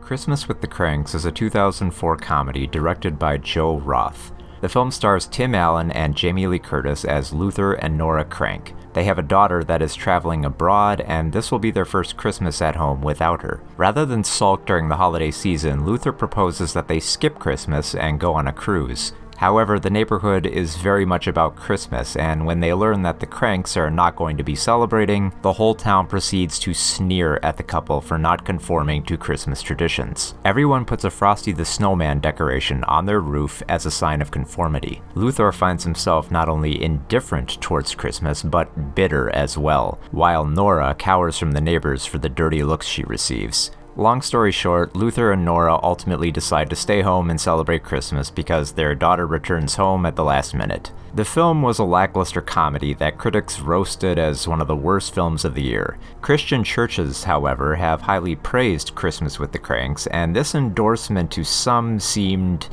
Christmas with the Kranks is a 2004 comedy directed by Joe Roth. The film stars Tim Allen and Jamie Lee Curtis as Luther and Nora Krank. They have a daughter that is traveling abroad, and this will be their first Christmas at home without her. Rather than sulk during the holiday season, Luther proposes that they skip Christmas and go on a cruise. However, the neighborhood is very much about Christmas, and when they learn that the Kranks are not going to be celebrating, the whole town proceeds to sneer at the couple for not conforming to Christmas traditions. Everyone puts a Frosty the Snowman decoration on their roof as a sign of conformity. Luther finds himself not only indifferent towards Christmas, but bitter as well, while Nora cowers from the neighbors for the dirty looks she receives. Long story short, Luther and Nora ultimately decide to stay home and celebrate Christmas because their daughter returns home at the last minute. The film was a lackluster comedy that critics roasted as one of the worst films of the year. Christian churches, however, have highly praised Christmas with the Kranks, and this endorsement to some seemed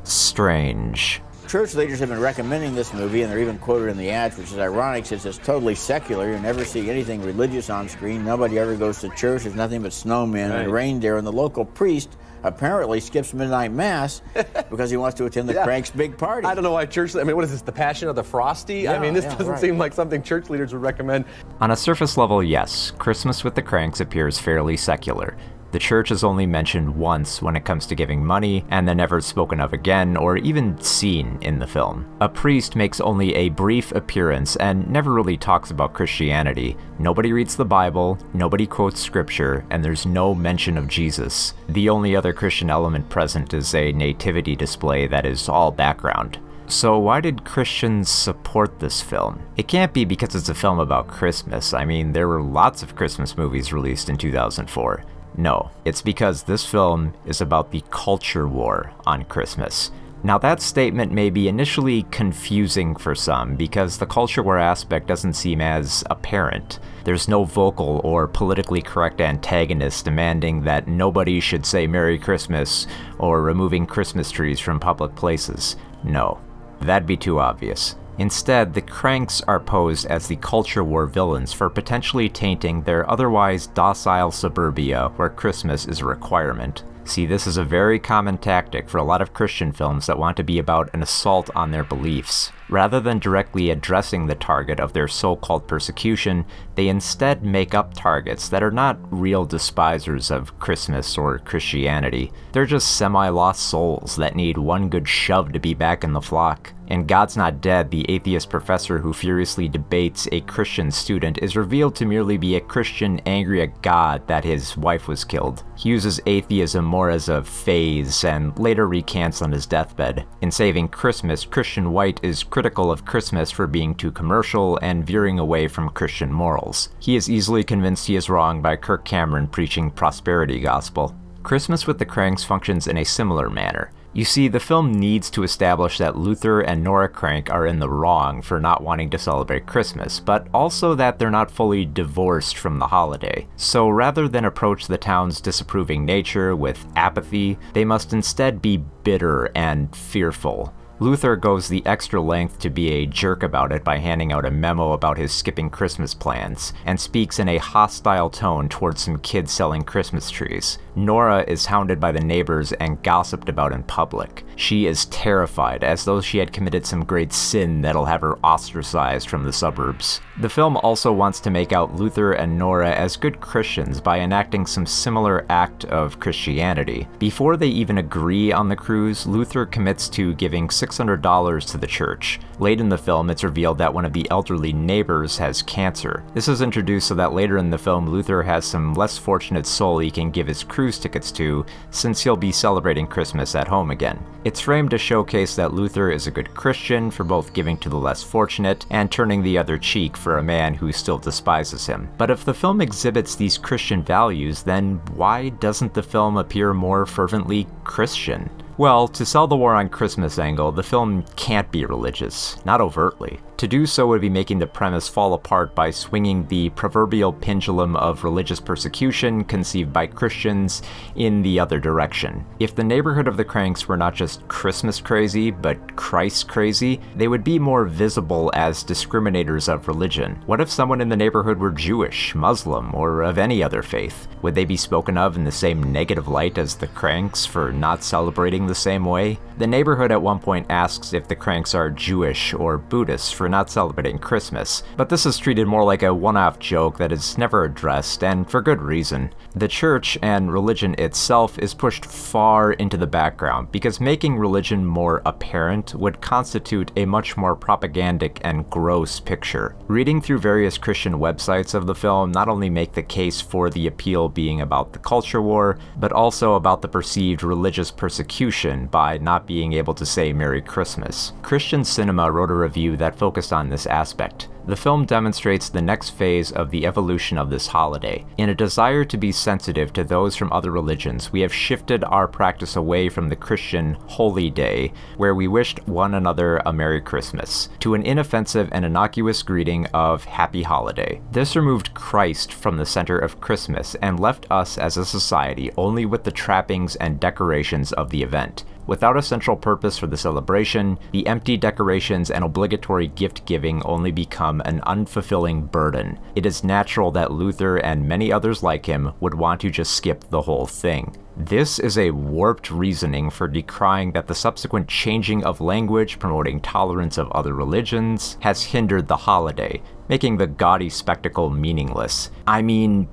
strange. Church leaders have been recommending this movie, and they're even quoted in the ads, which is ironic since it's totally secular. You never see anything religious on screen. Nobody ever goes to church. There's nothing but snowmen and reindeer, and the local priest apparently skips midnight mass because he wants to attend the Kranks' big party. I don't know why what is this, the Passion of the Frosty? This doesn't seem like something church leaders would recommend. On a surface level, yes, Christmas with the Kranks appears fairly secular. The church is only mentioned once when it comes to giving money, and then never spoken of again or even seen in the film. A priest makes only a brief appearance and never really talks about Christianity. Nobody reads the Bible, nobody quotes scripture, and there's no mention of Jesus. The only other Christian element present is a nativity display that is all background. So why did Christians support this film? It can't be because it's a film about Christmas. I mean, there were lots of Christmas movies released in 2004. No, it's because this film is about the culture war on Christmas. Now that statement may be initially confusing for some because the culture war aspect doesn't seem as apparent. There's no vocal or politically correct antagonist demanding that nobody should say Merry Christmas or removing Christmas trees from public places. No, that'd be too obvious. Instead, the Kranks are posed as the culture war villains for potentially tainting their otherwise docile suburbia where Christmas is a requirement. See, this is a very common tactic for a lot of Christian films that want to be about an assault on their beliefs. Rather than directly addressing the target of their so-called persecution, they instead make up targets that are not real despisers of Christmas or Christianity. They're just semi-lost souls that need one good shove to be back in the flock. In God's Not Dead, the atheist professor who furiously debates a Christian student is revealed to merely be a Christian angry at God that his wife was killed. He uses atheism more as a phase and later recants on his deathbed. In Saving Christmas, Christian White is critical of Christmas for being too commercial and veering away from Christian morals. He is easily convinced he is wrong by Kirk Cameron preaching prosperity gospel. Christmas with the Kranks functions in a similar manner. You see, the film needs to establish that Luther and Nora Krank are in the wrong for not wanting to celebrate Christmas, but also that they're not fully divorced from the holiday. So rather than approach the town's disapproving nature with apathy, they must instead be bitter and fearful. Luther goes the extra length to be a jerk about it by handing out a memo about his skipping Christmas plans, and speaks in a hostile tone towards some kids selling Christmas trees. Nora is hounded by the neighbors and gossiped about in public. She is terrified, as though she had committed some great sin that'll have her ostracized from the suburbs. The film also wants to make out Luther and Nora as good Christians by enacting some similar act of Christianity. Before they even agree on the cruise, Luther commits to giving $600 to the church. Late in the film, it's revealed that one of the elderly neighbors has cancer. This is introduced so that later in the film, Luther has some less fortunate soul he can give his cruise tickets to, since he'll be celebrating Christmas at home again. It's framed to showcase that Luther is a good Christian for both giving to the less fortunate and turning the other cheek for a man who still despises him. But if the film exhibits these Christian values, then why doesn't the film appear more fervently Christian? Well, to sell the war on Christmas angle, the film can't be religious, not overtly. To do so would be making the premise fall apart by swinging the proverbial pendulum of religious persecution conceived by Christians in the other direction. If the neighborhood of the Kranks were not just Christmas crazy, but Christ crazy, they would be more visible as discriminators of religion. What if someone in the neighborhood were Jewish, Muslim, or of any other faith? Would they be spoken of in the same negative light as the Kranks for not celebrating the same way? The neighborhood at one point asks if the Kranks are Jewish or Buddhist for not celebrating Christmas, but this is treated more like a one-off joke that is never addressed, and for good reason. The church and religion itself is pushed far into the background because making religion more apparent would constitute a much more propagandic and gross picture. Reading through various Christian websites of the film not only make the case for the appeal being about the culture war, but also about the perceived religious persecution by not being able to say Merry Christmas. Christian Cinema wrote a review that focused on this aspect. The film demonstrates the next phase of the evolution of this holiday. In a desire to be sensitive to those from other religions, we have shifted our practice away from the Christian Holy Day, where we wished one another a Merry Christmas, to an inoffensive and innocuous greeting of Happy Holiday. This removed Christ from the center of Christmas and left us as a society only with the trappings and decorations of the event. Without a central purpose for the celebration, the empty decorations and obligatory gift-giving only become an unfulfilling burden. It is natural that Luther and many others like him would want to just skip the whole thing. This is a warped reasoning for decrying that the subsequent changing of language promoting tolerance of other religions has hindered the holiday, making the gaudy spectacle meaningless. I mean,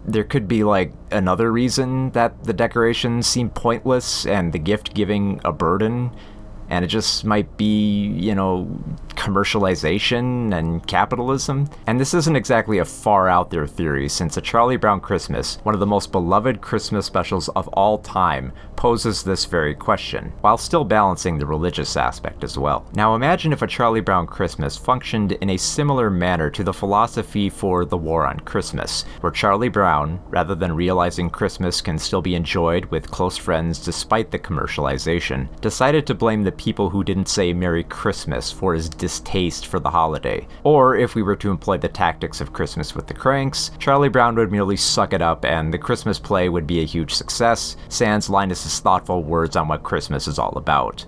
there could be another reason that the decorations seem pointless and the gift giving a burden, and it just might be, commercialization and capitalism. And this isn't exactly a far out there theory, since A Charlie Brown Christmas, one of the most beloved Christmas specials of all time, poses this very question, while still balancing the religious aspect as well. Now imagine if A Charlie Brown Christmas functioned in a similar manner to the philosophy for The War on Christmas, where Charlie Brown, rather than realizing Christmas can still be enjoyed with close friends despite the commercialization, decided to blame the people who didn't say Merry Christmas for his distaste for the holiday. Or if we were to employ the tactics of Christmas with the Kranks, Charlie Brown would merely suck it up and the Christmas play would be a huge success, sans Linus's thoughtful words on what Christmas is all about.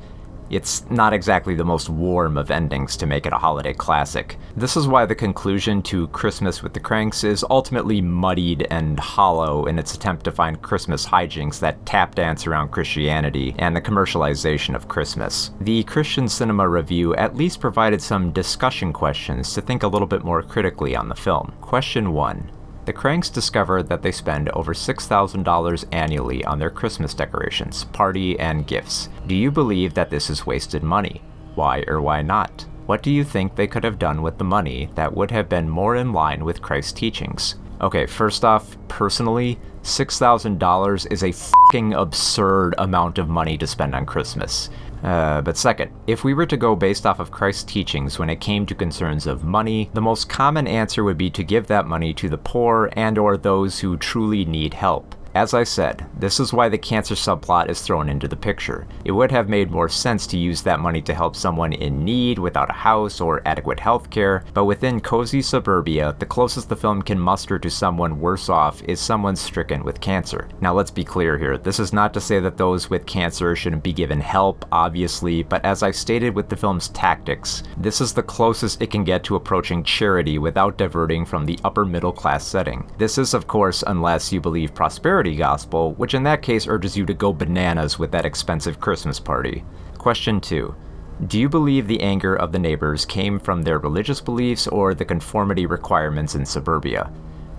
It's not exactly the most warm of endings to make it a holiday classic. This is why the conclusion to Christmas with the Kranks is ultimately muddied and hollow in its attempt to find Christmas hijinks that tap dance around Christianity and the commercialization of Christmas. The Christian Cinema review at least provided some discussion questions to think a little bit more critically on the film. Question 1. The Kranks discover that they spend over $6,000 annually on their Christmas decorations, party, and gifts. Do you believe that this is wasted money? Why or why not? What do you think they could have done with the money that would have been more in line with Christ's teachings? Okay, first off, personally, $6,000 is a fucking absurd amount of money to spend on Christmas. But second, if we were to go based off of Christ's teachings when it came to concerns of money, the most common answer would be to give that money to the poor and/or those who truly need help. As I said, this is why the cancer subplot is thrown into the picture. It would have made more sense to use that money to help someone in need without a house or adequate health care, but within cozy suburbia, the closest the film can muster to someone worse off is someone stricken with cancer. Now let's be clear here, this is not to say that those with cancer shouldn't be given help, obviously, but as I stated with the film's tactics, this is the closest it can get to approaching charity without diverting from the upper middle class setting. This is, of course, unless you believe prosperity gospel, which in that case urges you to go bananas with that expensive Christmas party. Question 2. Do you believe the anger of the neighbors came from their religious beliefs or the conformity requirements in suburbia?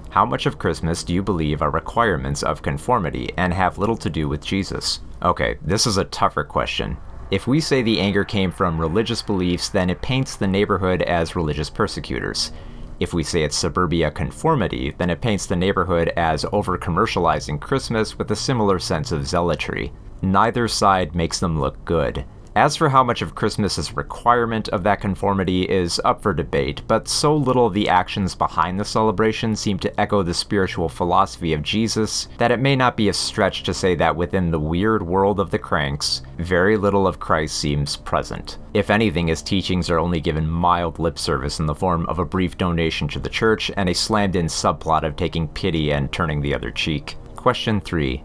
How much of Christmas do you believe are requirements of conformity and have little to do with Jesus? Okay, this is a tougher question. If we say the anger came from religious beliefs, then it paints the neighborhood as religious persecutors. If we say it's suburbia conformity, then it paints the neighborhood as over-commercializing Christmas with a similar sense of zealotry. Neither side makes them look good. As for how much of Christmas is a requirement of that conformity is up for debate, but so little of the actions behind the celebration seem to echo the spiritual philosophy of Jesus that it may not be a stretch to say that within the weird world of the Kranks, very little of Christ seems present. If anything, his teachings are only given mild lip service in the form of a brief donation to the church and a slammed-in subplot of taking pity and turning the other cheek. Question 3.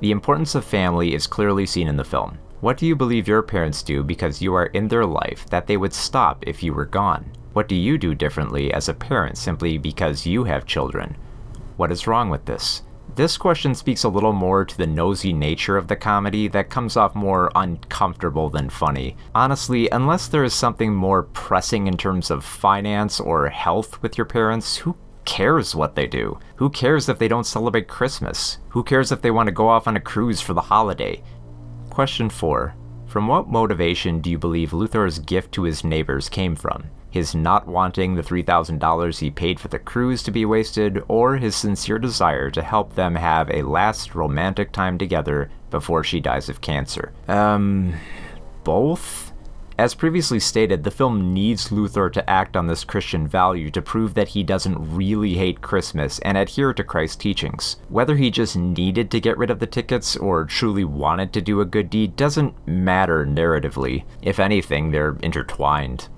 The importance of family is clearly seen in the film. What do you believe your parents do because you are in their life that they would stop if you were gone? What do you do differently as a parent simply because you have children? What is wrong with this? This question speaks a little more to the nosy nature of the comedy that comes off more uncomfortable than funny. Honestly, unless there is something more pressing in terms of finance or health with your parents, who cares what they do? Who cares if they don't celebrate Christmas? Who cares if they want to go off on a cruise for the holiday? Question 4. From what motivation do you believe Luthor's gift to his neighbors came from? His not wanting the $3,000 he paid for the cruise to be wasted, or his sincere desire to help them have a last romantic time together before she dies of cancer? Both? As previously stated, the film needs Luthor to act on this Christian value to prove that he doesn't really hate Christmas and adhere to Christ's teachings. Whether he just needed to get rid of the tickets or truly wanted to do a good deed doesn't matter narratively. If anything, they're intertwined.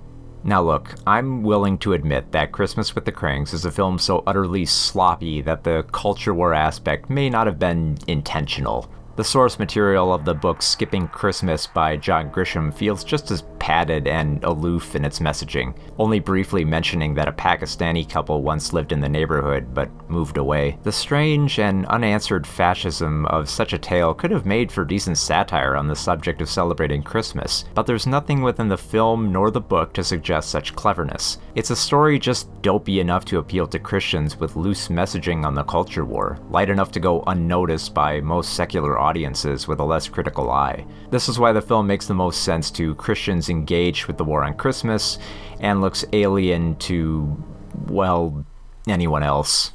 Now look, I'm willing to admit that Christmas with the Kranks is a film so utterly sloppy that the culture war aspect may not have been intentional. The source material of the book Skipping Christmas by John Grisham feels just as padded and aloof in its messaging, only briefly mentioning that a Pakistani couple once lived in the neighborhood but moved away. The strange and unanswered fascism of such a tale could have made for decent satire on the subject of celebrating Christmas, but there's nothing within the film nor the book to suggest such cleverness. It's a story just dopey enough to appeal to Christians with loose messaging on the culture war, light enough to go unnoticed by most secular audiences with a less critical eye. This is why the film makes the most sense to Christians engaged with the war on Christmas and looks alien to, well, anyone else.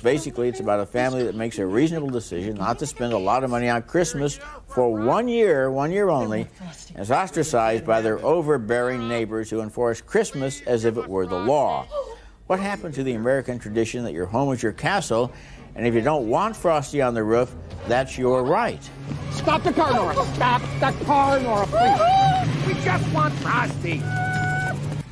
Basically, it's about a family that makes a reasonable decision not to spend a lot of money on Christmas for 1 year only, and is ostracized by their overbearing neighbors who enforce Christmas as if it were the law. What happened to the American tradition that your home is your castle, and if you don't want Frosty on the roof, that's your right? Stop the car, Nora! Stop the car, Nora, please! We just want Frosty!